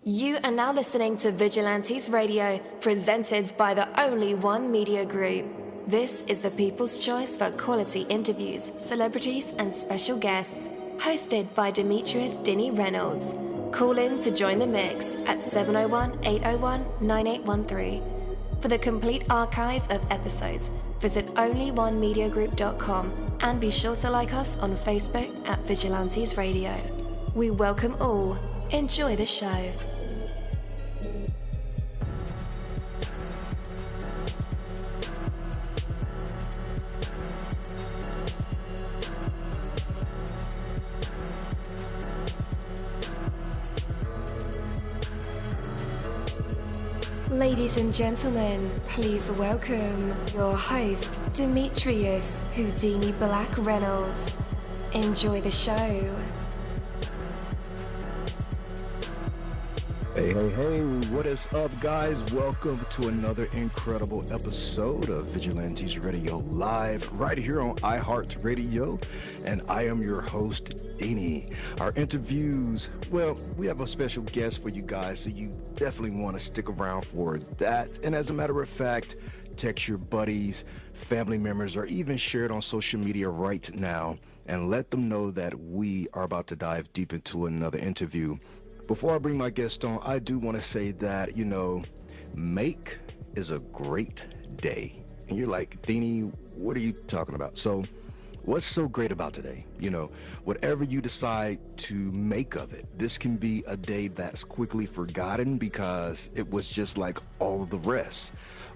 You are now listening to Vigilantes Radio, presented by the Only One Media Group. This is the people's choice for quality interviews, celebrities, and special guests. Hosted by Demetrius-Reynolds. Call in to join the mix at 701-801-9813. For the complete archive of episodes, visit onlyonemediagroup.com and be sure to like us on Facebook at Vigilantes Radio. We welcome all. Enjoy the show. Ladies and gentlemen, please welcome your host, Demetrius-Reynolds. Enjoy the show. Hey, what is up, guys? Welcome to another incredible episode of Vigilantes Radio Live, right here on iHeartRadio, and I am your host, Deanie. Our interviews, well, we have a special guest for you guys, so you definitely want to stick around for that. And as a matter of fact, text your buddies, family members, or even share it on social media right now, and let them know that we are about to dive deep into another interview. Before I bring my guest on, I do want to say that, make is a great day. And you're like, Deanie, what are you talking about? So what's so great about today? Whatever you decide to make of it, this can be a day that's quickly forgotten because it was just like all the rest.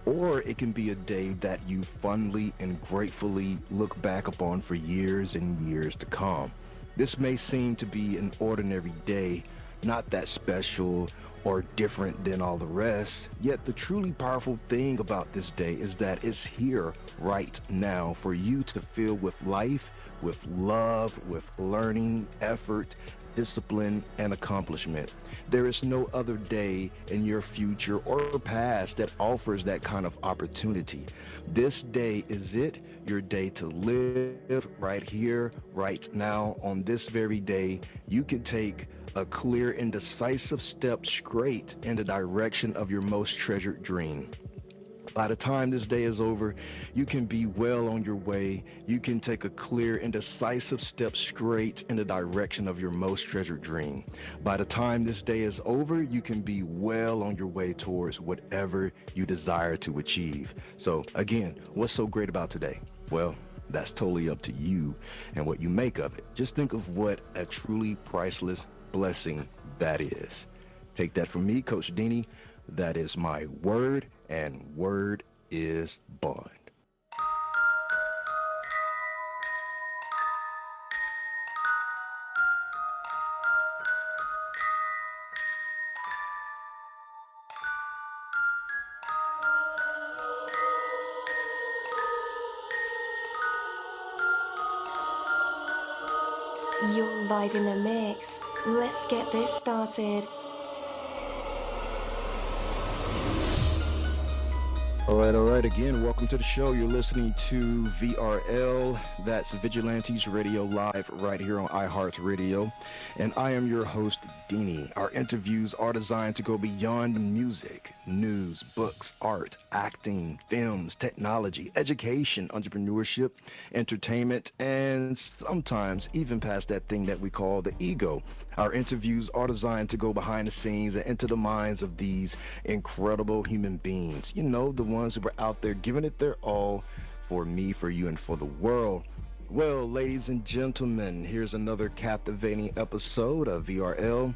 Or it can be a day that you fondly and gratefully look back upon for years and years to come. This may seem to be an ordinary day, not that special or different than all the rest, yet the truly powerful thing about this day is that it's here right now for you to fill with life, with love, with learning, effort, discipline, and accomplishment. There is no other day in your future or past that offers that kind of opportunity. This day is it, your day to live right here, right now. On this very day, you can take a clear and decisive step straight in the direction of your most treasured dream. By the time this day is over, you can be well on your way. You can take a clear and decisive step straight in the direction of your most treasured dream. By the time this day is over, you can be well on your way towards whatever you desire to achieve. So again, what's so great about today? Well, that's totally up to you and what you make of it. Just think of what a truly priceless blessing that is. Take that from me, Coach Deanie. That is my word, and word is bond. You're live in the mix. Let's get this started. All right. Again, welcome to the show. You're listening to VRL. That's Vigilantes Radio Live right here on iHeartRadio. And I am your host, Deanie. Our interviews are designed to go beyond music, news, books, art, acting, films, technology, education, entrepreneurship, entertainment, and sometimes even past that thing that we call the ego. Our interviews are designed to go behind the scenes and into the minds of these incredible human beings. The ones who are out there giving it their all for me, for you, and for the world. Well, ladies and gentlemen, here's another captivating episode of VRL.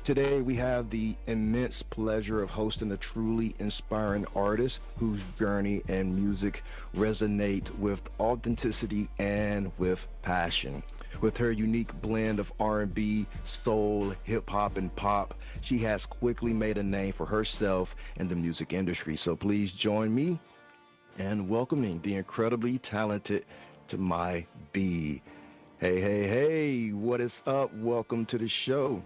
Today we have the immense pleasure of hosting a truly inspiring artist whose journey and music resonate with authenticity and with passion. With her unique blend of R&B, soul, hip-hop, and pop, she has quickly made a name for herself in the music industry. So please join me in welcoming the incredibly talented TMyhB. Hey, what is up? Welcome to the show.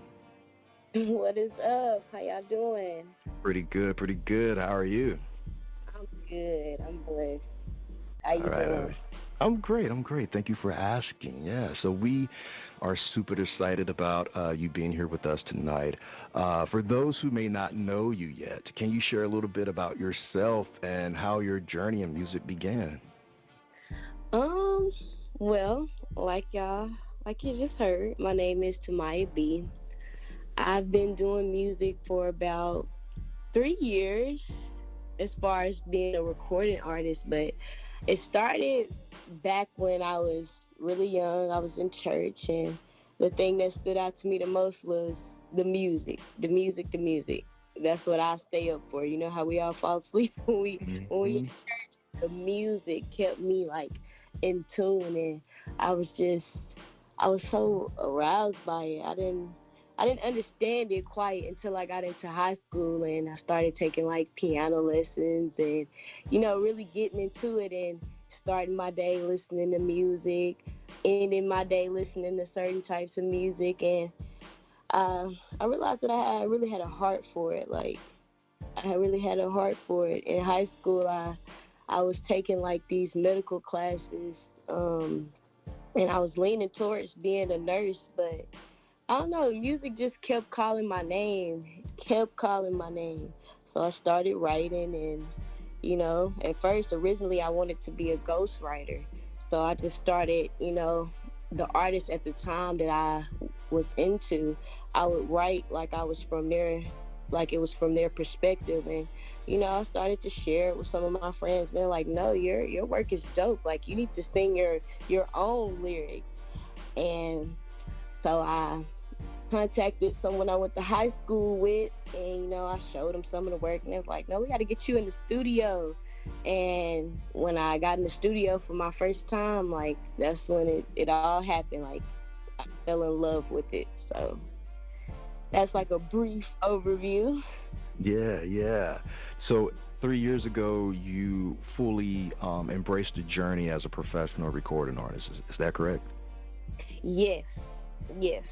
What is up? How y'all doing? Pretty good. How are you? I'm good. I'm blessed. How you doing? All right. I'm great. Thank you for asking. Yeah, so we are super excited about you being here with us tonight. For those who may not know you yet, can you share a little bit about yourself and how your journey in music began? Well, like you just heard, my name is TMyhB. I've been doing music for about 3 years as far as being a recording artist, but it started back when I was really young. I was in church, and the thing that stood out to me the most was the music, the music, the music. That's what I stay up for. You know how we all fall asleep when we the music kept me like in tune, and I was just I was so aroused by it. I didn't understand it quite until I got into high school and I started taking like piano lessons and really getting into it and starting my day listening to music, ending my day listening to certain types of music, and I realized that I really had a heart for it. Like I really had a heart for it. In high school, I was taking like these medical classes, and I was leaning towards being a nurse, but I don't know, music just kept calling my name, kept calling my name. So I started writing, and at first, originally I wanted to be a ghostwriter. So I just started, the artists at the time that I was into, I would write like I was from their, like it was from their perspective, and I started to share it with some of my friends. They're like, "No, your work is dope. Like you need to sing your own lyrics." And so I contacted someone I went to high school with, and I showed them some of the work, and they was like, "No, we got to get you in the studio." And when I got in the studio for my first time, like that's when it all happened. Like I fell in love with it. So that's like a brief overview. Yeah. So 3 years ago, you fully embraced the journey as a professional recording artist. Is that correct? Yes, yes,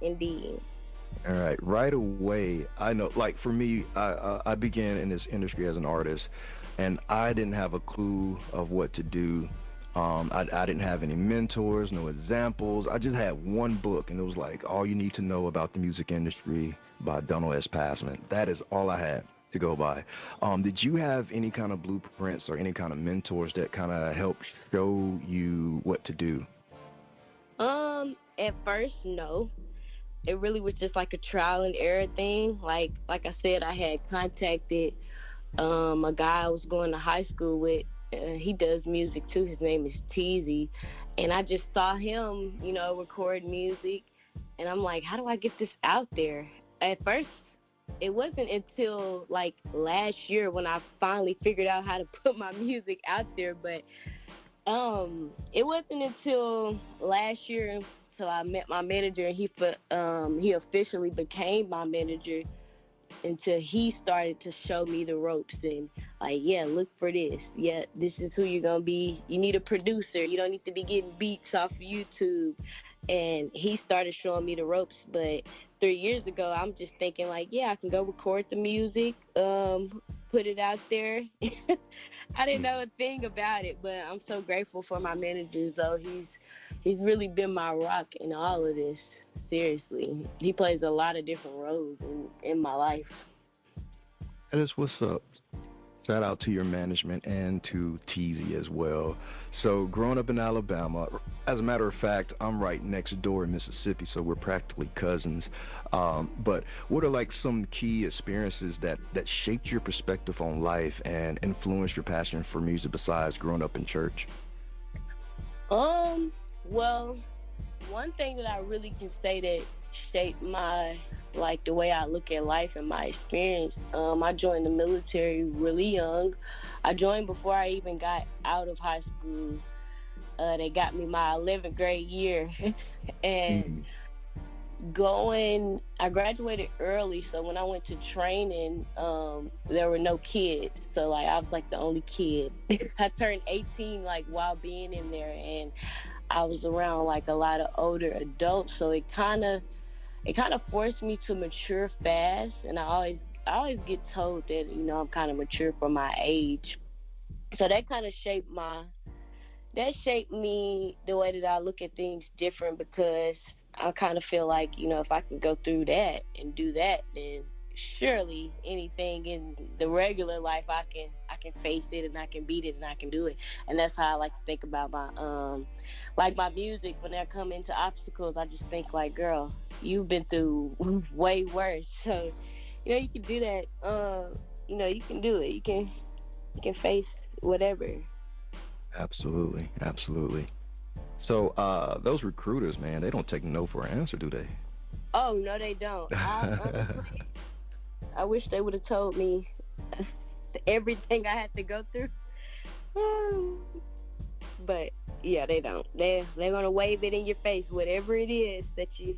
indeed. All right. Right away, I know, like for me, I began in this industry as an artist, and I didn't have a clue of what to do. I didn't have any mentors, no examples. I just had one book, and it was like, All You Need to Know About the Music Industry by Donald S. Passman. That is all I had to go by. Did you have any kind of blueprints or any kind of mentors that kind of helped show you what to do? At first, no. It really was just like a trial and error thing. Like I said, I had contacted a guy I was going to high school with. He does music too. His name is Teasy, and I just saw him, record music, and I'm like, how do I get this out there? At first, it wasn't until like last year when I finally figured out how to put my music out there. But it wasn't until last year until I met my manager, and he officially became my manager, until he started to show me the ropes and like, yeah, look for this. Yeah, this is who you're going to be. You need a producer. You don't need to be getting beats off of YouTube. And he started showing me the ropes. But 3 years ago, I'm just thinking like, yeah, I can go record the music, put it out there. I didn't know a thing about it, but I'm so grateful for my managers, though. He's really been my rock in all of this. Seriously, he plays a lot of different roles in my life. That is what's up. Shout out to your management and to Teasy as well. So, growing up in Alabama, as a matter of fact, I'm right next door in Mississippi, so we're practically cousins. But what are like some key experiences that shaped your perspective on life and influenced your passion for music besides growing up in church? Well, one thing that I really can say that shaped my, like, the way I look at life and my experience, I joined the military really young. I joined before I even got out of high school. They got me my 11th grade year. And I graduated early, so when I went to training, there were no kids. So, like, I was, like, the only kid. I turned 18, like, while being in there, and I was around like a lot of older adults, so it kind of forced me to mature fast. And I always get told that I'm kind of mature for my age, so that kind of shaped me the way that I look at things different, because I kind of feel like, if I can go through that and do that, then surely anything in the regular life I can face it and I can beat it and I can do it. And that's how I like to think about my music. When I come into obstacles, I just think like, girl, you've been through way worse. So, you can do that. You can do it. You can face whatever. Absolutely, absolutely. So, those recruiters, man, they don't take no for an answer, do they? Oh, no, they don't. Honestly, I wish they would have told me everything I had to go through. But yeah, they don't. They're gonna wave it in your face, whatever it is that you're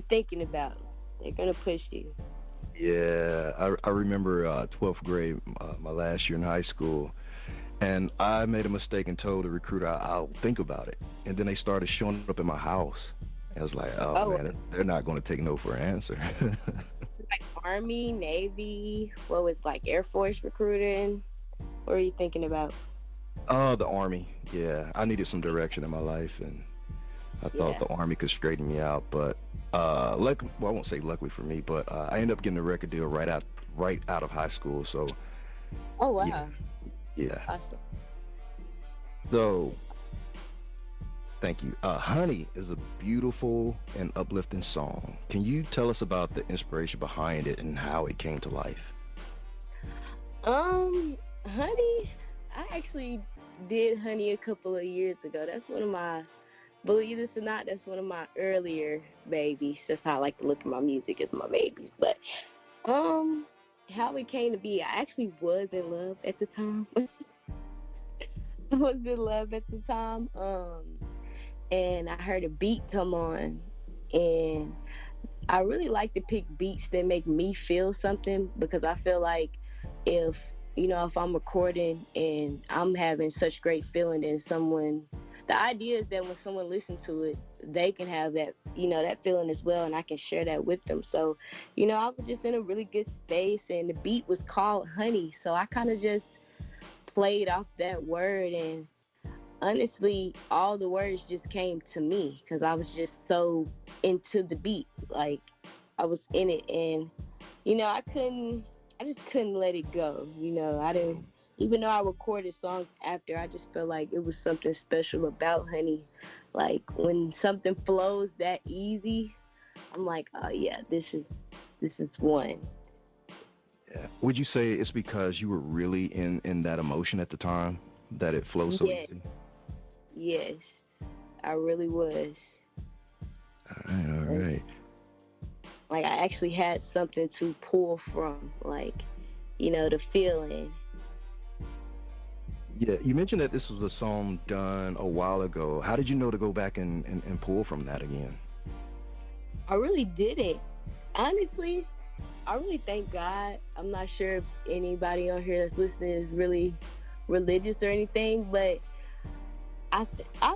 thinking about. They're gonna push you. Yeah, I remember 12th grade, my last year in high school, and I made a mistake and told the recruiter I'll think about it. And then they started showing up in my house. I was like, oh man, they're not going to take no for an answer. Like Army, Navy, what was like Air Force recruiting? What are you thinking about? Oh, the Army. Yeah, I needed some direction in my life, and I thought the Army could straighten me out. But luckily, well, I won't say luckily for me, but I ended up getting a record deal right out of high school. So. Oh wow. Yeah. Awesome. So, thank you. Honey is a beautiful and uplifting song. Can you tell us about the inspiration behind it and how it came to life? Honey, I actually did Honey a couple of years ago. That's one of my, believe this or not, that's one of my earlier babies. That's how I like to look at my music, as my babies. But, how it came to be, I actually was in love at the time. I was in love at the time. And I heard a beat come on, and I really like to pick beats that make me feel something, because I feel like if I'm recording and I'm having such great feeling, then the idea is that when someone listens to it, they can have that, that feeling as well, and I can share that with them. So, I was just in a really good space, and the beat was called Honey, so I kind of just played off that word, and honestly, all the words just came to me because I was just so into the beat. Like, I was in it, and, I just couldn't let it go. I didn't, even though I recorded songs after, I just felt like it was something special about Honey. Like, when something flows that easy, I'm like, oh yeah, this is one. Yeah. Would you say it's because you were really in that emotion at the time that it flows so easy? Yes, I really was. All right. Like, I actually had something to pull from, like, the feeling. Yeah, you mentioned that this was a song done a while ago. How did you know to go back and pull from that again? I really didn't. Honestly, I really thank God. I'm not sure if anybody on here that's listening is really religious or anything, but I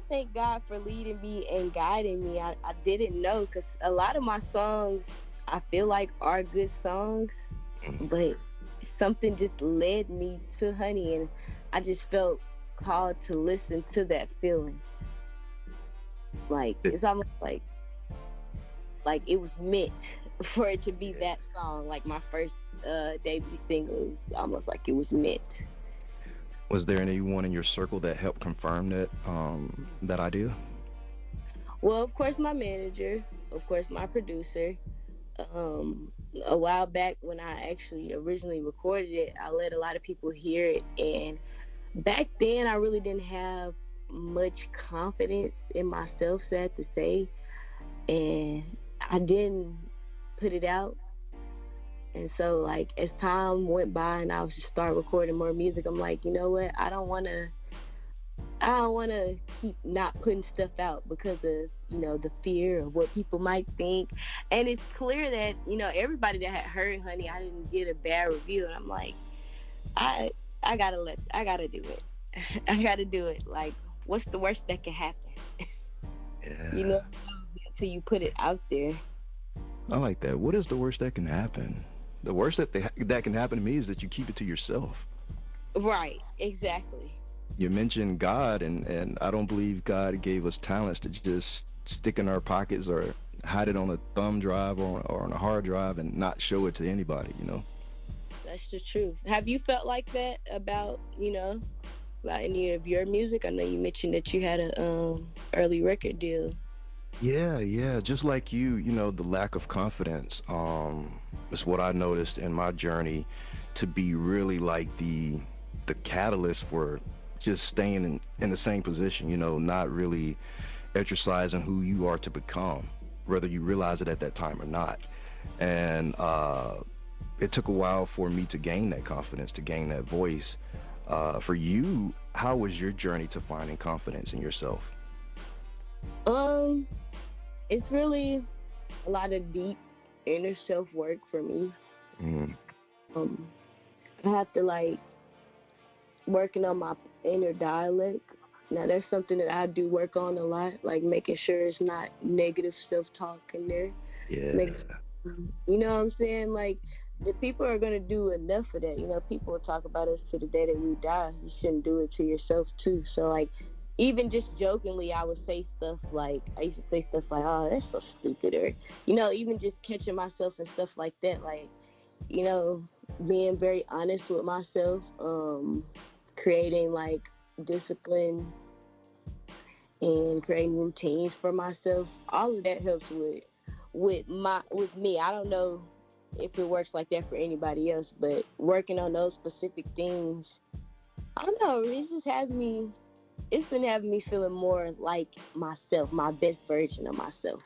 thank God for leading me and guiding me. I didn't know, because a lot of my songs, I feel like, are good songs, but something just led me to Honey, and I just felt called to listen to that feeling. Like, it's almost like it was meant for it to be that song. Like, my first debut single, it was almost like it was meant. Was there anyone in your circle that helped confirm that idea? Well, of course, my manager, of course, my producer. A while back, when I actually originally recorded it, I let a lot of people hear it, and back then I really didn't have much confidence in myself, sad to say, and I didn't put it out. And so, like, as time went by and I was just start recording more music, I'm like, you know what? I don't want to keep not putting stuff out because of, the fear of what people might think. And it's clear that, everybody that had heard Honey, I didn't get a bad review. And I'm like, I gotta do it. I gotta do it. Like, what's the worst that can happen? Yeah. Until you put it out there. I like that. What is the worst that can happen? The worst that can happen to me is that you keep it to yourself. Right, exactly. You mentioned God, and I don't believe God gave us talents to just stick in our pockets or hide it on a thumb drive or on a hard drive and not show it to anybody, you know? That's the truth. Have you felt like that about, about any of your music? I know you mentioned that you had a early record deal. Yeah, just like you, the lack of confidence is what I noticed in my journey to be really like the catalyst for just staying in the same position, not really exercising who you are to become, whether you realize it at that time or not. And it took a while for me to gain that confidence, to gain that voice. For you, how was your journey to finding confidence in yourself? It's really a lot of deep inner self work for me. I have to working on my inner dialect. Now that's something that I do work on a lot, like making sure it's not negative self-talk in there. Yeah. You know what I'm saying? Like, the people are going to do enough of that. People will talk about us to the day that we die. You shouldn't do it to yourself, too. So, even just jokingly, I would say stuff like, oh, that's so stupid. Or, even just catching myself and stuff like that. Being very honest with myself, creating, discipline and creating routines for myself. All of that helps with me. I don't know if it works like that for anybody else, but working on those specific things, I don't know, it's been having me feeling more like myself, my best version of myself.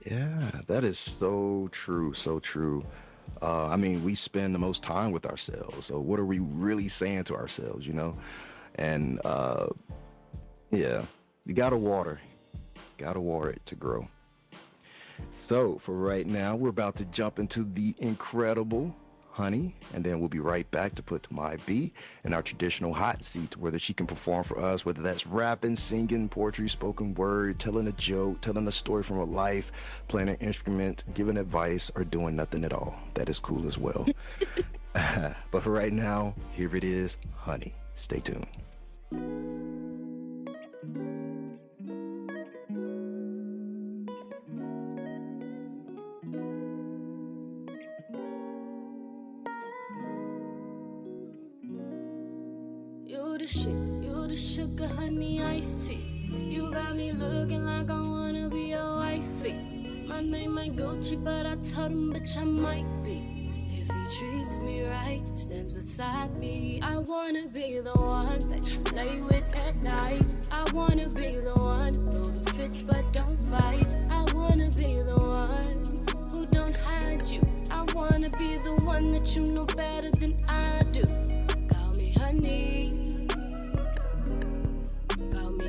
Yeah, that is so true, so true. We spend the most time with ourselves, so what are we really saying to ourselves, And, yeah, you gotta water it to grow. So for right now, we're about to jump into the incredible Honey, and then we'll be right back to put TMyhB in our traditional hot seat, whether she can perform for us, whether that's rapping, singing, poetry, spoken word, telling a joke, telling a story from her life, playing an instrument, giving advice, or doing nothing at all. That is cool as well. But for right now, here it is, Honey. Stay tuned. You the sugar, honey, iced tea. You got me looking like I wanna be your wifey. My name ain't Gucci, but I told him, bitch, I might be. If he treats me right, stands beside me. I wanna be the one that you lay with at night. I wanna be the one, throw the fits but don't fight. I wanna be the one who don't hide you. I wanna be the one that you know better than I do. Call me honey.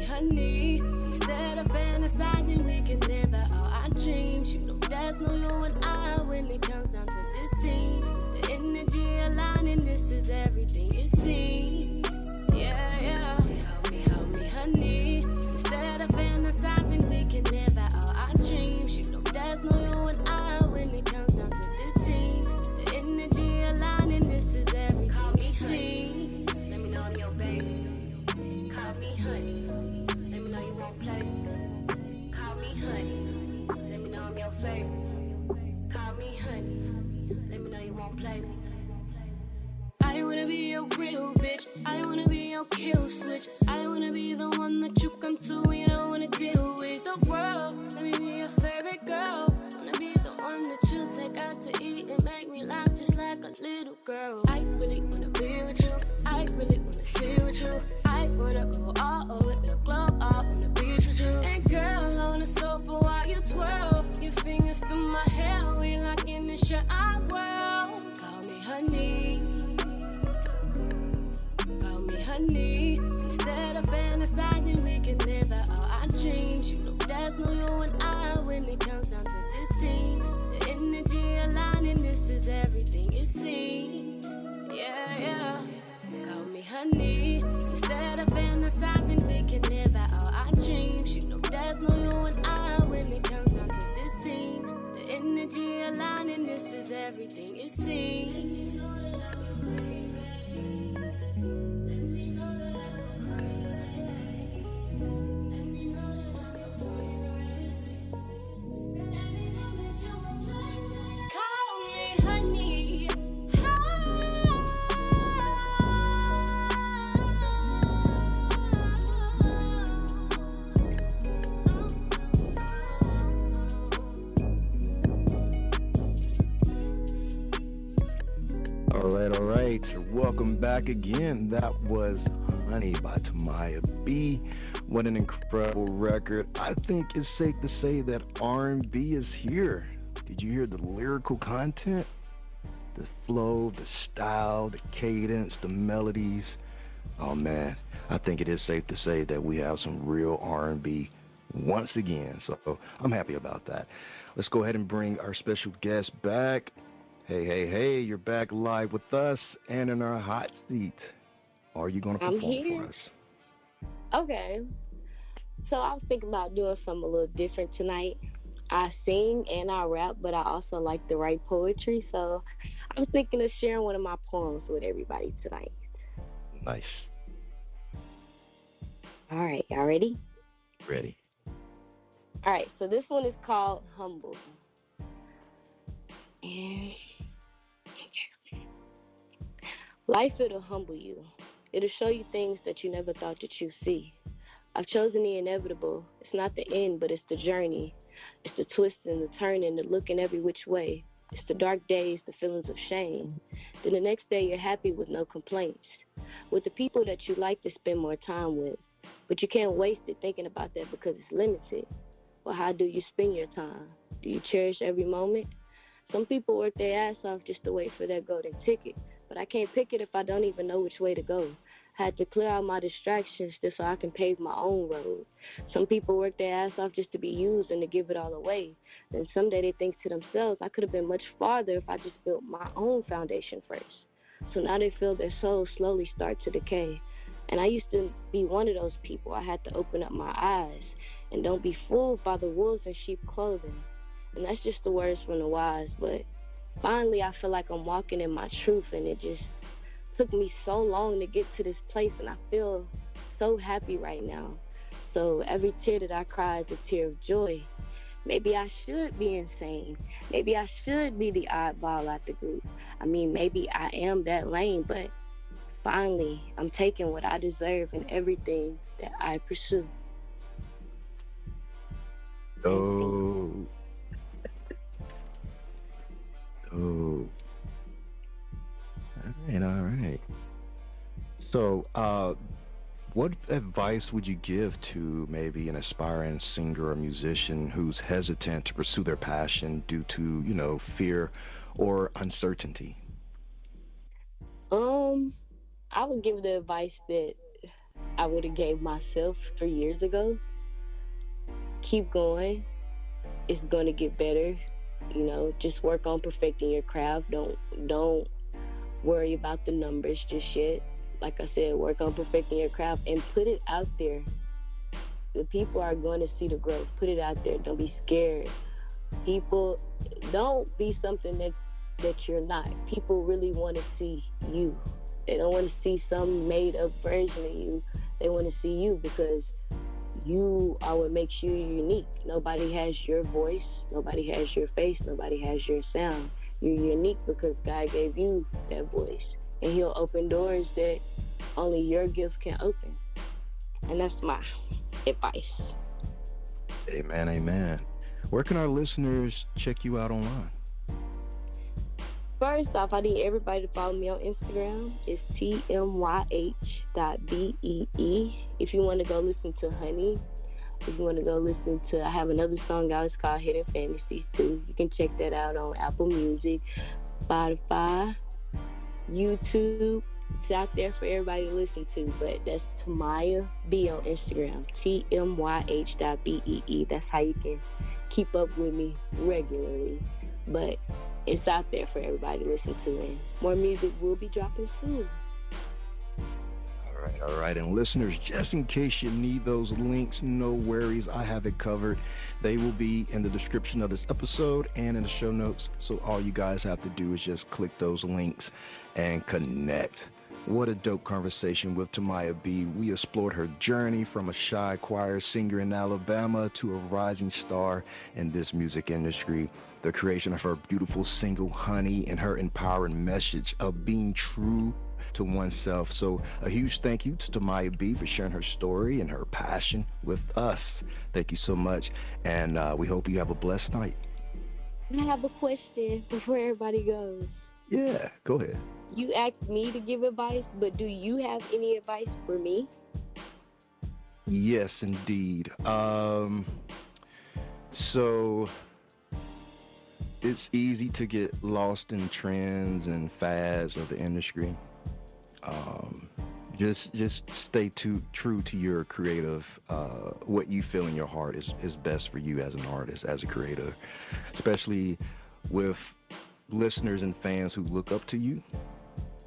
Honey, instead of fantasizing, we can live out all our dreams. There's no you and I when it comes down to this team. The energy aligning, this is everything it seems. Yeah. Help me, honey. Instead of fantasizing, we can live out all our dreams. There's no you and I when it comes down to this team. The energy aligning, this is everything it seems. Let me know I'm your baby. Call me honey. Call me honey, let me know I'm your favorite. Call me honey, let me know you won't play me. I wanna be your real bitch, I wanna be your kill switch. I wanna be the one that you come to when you don't wanna deal with the world. Let me be your favorite girl, wanna be the one that you take out to eat and make me laugh just like a little girl. I really wanna be with you, I really wanna sit with you. I wanna go all over the globe, all on the beach with you. And girl, on the sofa while you twirl, your fingers through my hair, we like in this your eye world. Call me honey. Call me honey. Instead of fantasizing, we can live out all our dreams. There's no you and I when it comes down to this team. The energy aligning, this is everything it seems. Yeah. Call me honey. Instead of fantasizing, we can live out all our dreams. There's no you and I when it comes down to this team. The energy aligning, this is everything it seems. All right. Welcome back again. That was Honey by TMyhB. What an incredible record. I think it's safe to say that R&B is here. Did you hear the lyrical content? The flow, the style, the cadence, the melodies. Oh man, I think it is safe to say that we have some real R&B once again. So I'm happy about that. Let's go ahead and bring our special guest back. Hey, you're back live with us and in our hot seat. Are you going to perform for us? Okay. So I was thinking about doing something a little different tonight. I sing and I rap, but I also like to write poetry. So I was thinking of sharing one of my poems with everybody tonight. Nice. All right, y'all ready? Ready. All right, so this one is called Humble. And life, it'll humble you. It'll show you things that you never thought that you'd see. I've chosen the inevitable. It's not the end, but it's the journey. It's the twisting, the turning, the looking every which way. It's the dark days, the feelings of shame. Then the next day you're happy with no complaints. With the people that you like to spend more time with. But you can't waste it thinking about that because it's limited. Well, how do you spend your time? Do you cherish every moment? Some people work their ass off just to wait for their golden ticket. But I can't pick it if I don't even know which way to go. Had to clear out my distractions just so I can pave my own road. Some people work their ass off just to be used and to give it all away. Then someday they think to themselves, I could have been much farther if I just built my own foundation first. So now they feel their souls slowly start to decay. And I used to be one of those people. I had to open up my eyes and don't be fooled by the wolves in sheep clothing. And that's just the words from the wise. But finally, I feel like I'm walking in my truth, and it just took me so long to get to this place, and I feel so happy right now. So every tear that I cry is a tear of joy. Maybe I should be insane. Maybe I should be the oddball at the group. I mean, maybe I am that lame, but finally, I'm taking what I deserve in everything that I pursue. Oh. Oh. All right. So, what advice would you give to maybe an aspiring singer or musician who's hesitant to pursue their passion due to, fear or uncertainty? I would give the advice that I would have gave myself 3 years ago. Keep going. It's going to get better. Just work on perfecting your craft. Don't worry about the numbers just yet. Like I said, work on perfecting your craft and put it out there. The people are going to see the growth. Put it out there. Don't be scared. People, don't be something that you're not. People really want to see you. They don't want to see some made-up version of you. They want to see you because you are what makes you unique. Nobody has your voice. Nobody has your face. Nobody has your sound. You're unique because God gave you that voice. And He'll open doors that only your gift can open. And that's my advice. Amen, amen. Where can our listeners check you out online? First off, I need everybody to follow me on Instagram. It's TMyhB. If you want to go listen to Honey, if you want to go listen to, I have another song out, it's called Hidden Fantasies too. You can check that out on Apple Music, Spotify, YouTube. It's out there for everybody to listen to, but that's TMyhB on Instagram, TMyh.BEE. That's how you can keep up with me regularly. But it's out there for everybody to listen to, and more music will be dropping soon. All right. And listeners, just in case you need those links, no worries. I have it covered. They will be in the description of this episode and in the show notes. So all you guys have to do is just click those links and connect. What a dope conversation with TMyhB. We explored her journey from a shy choir singer in Alabama to a rising star in this music industry, the creation of her beautiful single, Honey, and her empowering message of being true to oneself. So a huge thank you to TMyhB for sharing her story and her passion with us. Thank you so much, and we hope you have a blessed night. I have a question before everybody goes. Yeah, go ahead. you asked me to give advice, but do you have any advice for me? Yes, indeed. So it's easy to get lost in trends and fads of the industry. Just stay true to your creative, what you feel in your heart is best for you as an artist, as a creator, especially with listeners and fans who look up to you,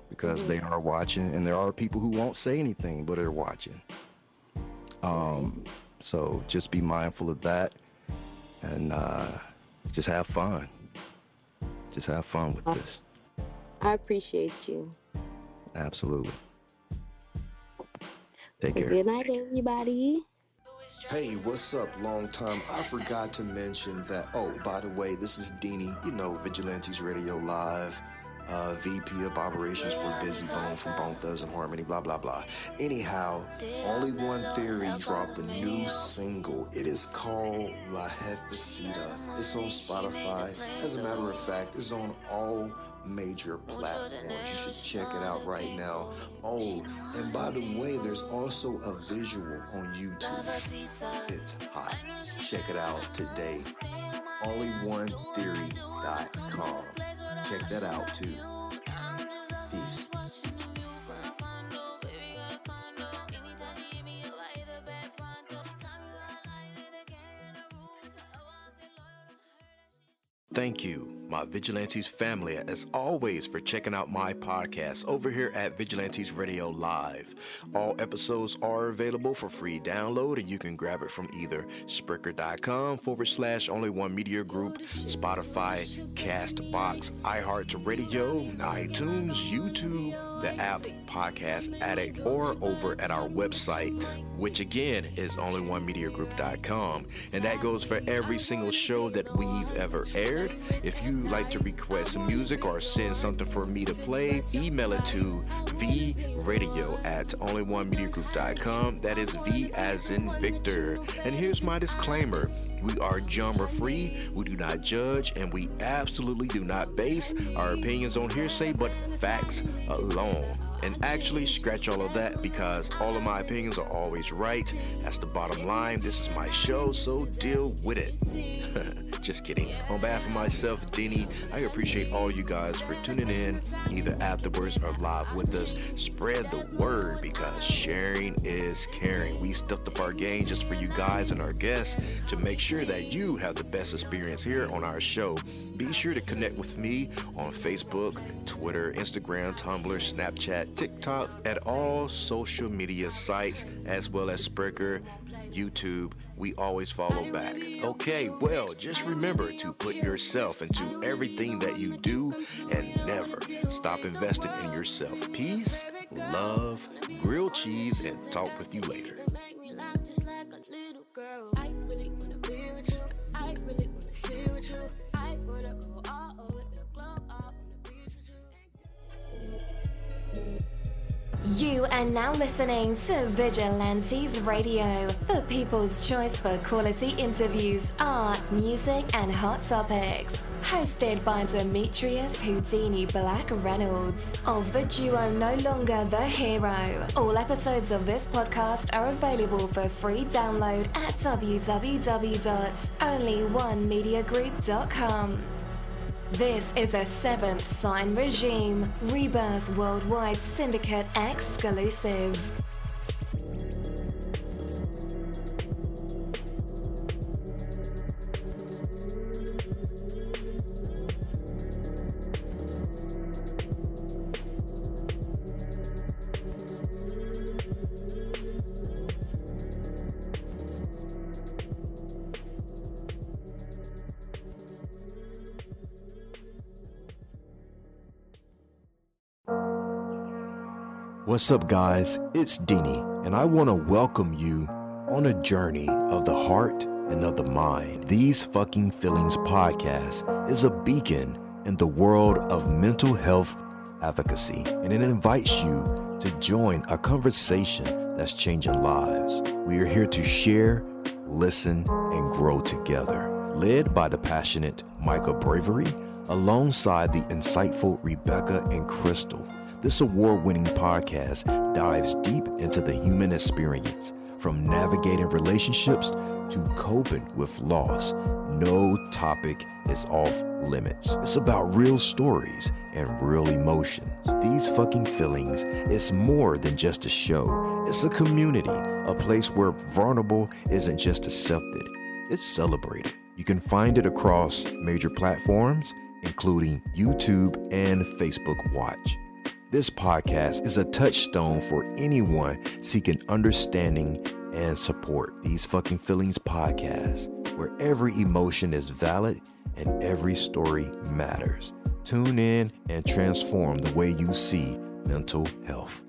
because they are watching, and there are people who won't say anything, but they're watching. So just be mindful of that, and just have fun. Just have fun with this. I appreciate you. Absolutely. Take care. Good night, everybody. Hey, what's up? Long time. I forgot to mention that. Oh, by the way, this is Deanie, Vigilantes Radio Live, VP of Operations for Busy Bone from Bone Thugs and Harmony, blah, blah, blah. Anyhow, Only One Theory dropped a new single. It is called La Jefecita. It's on Spotify. As a matter of fact, it's on all major platforms. You should check it out right now. Oh, and by the way, there's also a visual on YouTube. It's hot. Check it out today. OnlyOneTheory.com. Check that out too. Peace. Thank you, my Vigilantes family, as always, for checking out my podcast over here at Vigilantes Radio Live. All episodes are available for free download, and you can grab it from either Spreaker.com/Only One Media Group, Spotify, Castbox, iHeartRadio, iTunes, YouTube, the app Podcast Addict, or over at our website, which again is onlyonemediagroup.com, and that goes for every single show that we've ever aired. If you like to request some music or send something for me to play, email it to vradio@onlyonemediagroup.com. That is V as in Victor. And here's my disclaimer. We are genre free, we do not judge, and we absolutely do not base our opinions on hearsay, but facts alone. And actually, scratch all of that, because all of my opinions are always right. That's the bottom line. This is my show, so deal with it. Just kidding. On behalf of myself, Deanie, I appreciate all you guys for tuning in, either afterwards or live with us. Spread the word, because sharing is caring. We stepped up our game just for you guys and our guests to make sure that you have the best experience here on our show. Be sure to connect with me on Facebook, Twitter, Instagram, Tumblr, Snapchat, TikTok, at all social media sites, as well as Spreaker, YouTube. We always follow back. Okay, well, just remember to put yourself into everything that you do, and never stop investing in yourself. Peace, love, grilled cheese, and talk with you later. I really wanna be with you. I really wanna sit with you. I wanna go all over the globe, all on the beach with you. You are now listening to Vigilantes Radio, the people's choice for quality interviews, art, music, and hot topics. Hosted by Demetrius-Reynolds of the duo No Longer the Hero. All episodes of this podcast are available for free download at www.onlyonemediagroup.com. This is a Seventh Sign Regime Rebirth Worldwide Syndicate exclusive. What's up, guys? It's Deanie, and I want to welcome you on a journey of the heart and of the mind. These Fucking Feelings podcast is a beacon in the world of mental health advocacy, and it invites you to join a conversation that's changing lives. We are here to share, listen, and grow together. Led by the passionate Michael Bravery, alongside the insightful Rebecca and Crystal. This award-winning podcast dives deep into the human experience, from navigating relationships to coping with loss. No topic is off limits. It's about real stories and real emotions. These fucking feelings is more than just a show. It's a community, a place where vulnerable isn't just accepted, it's celebrated. You can find it across major platforms, including YouTube and Facebook Watch. This podcast is a touchstone for anyone seeking understanding and support. These fucking feelings podcast, where every emotion is valid and every story matters. Tune in and transform the way you see mental health.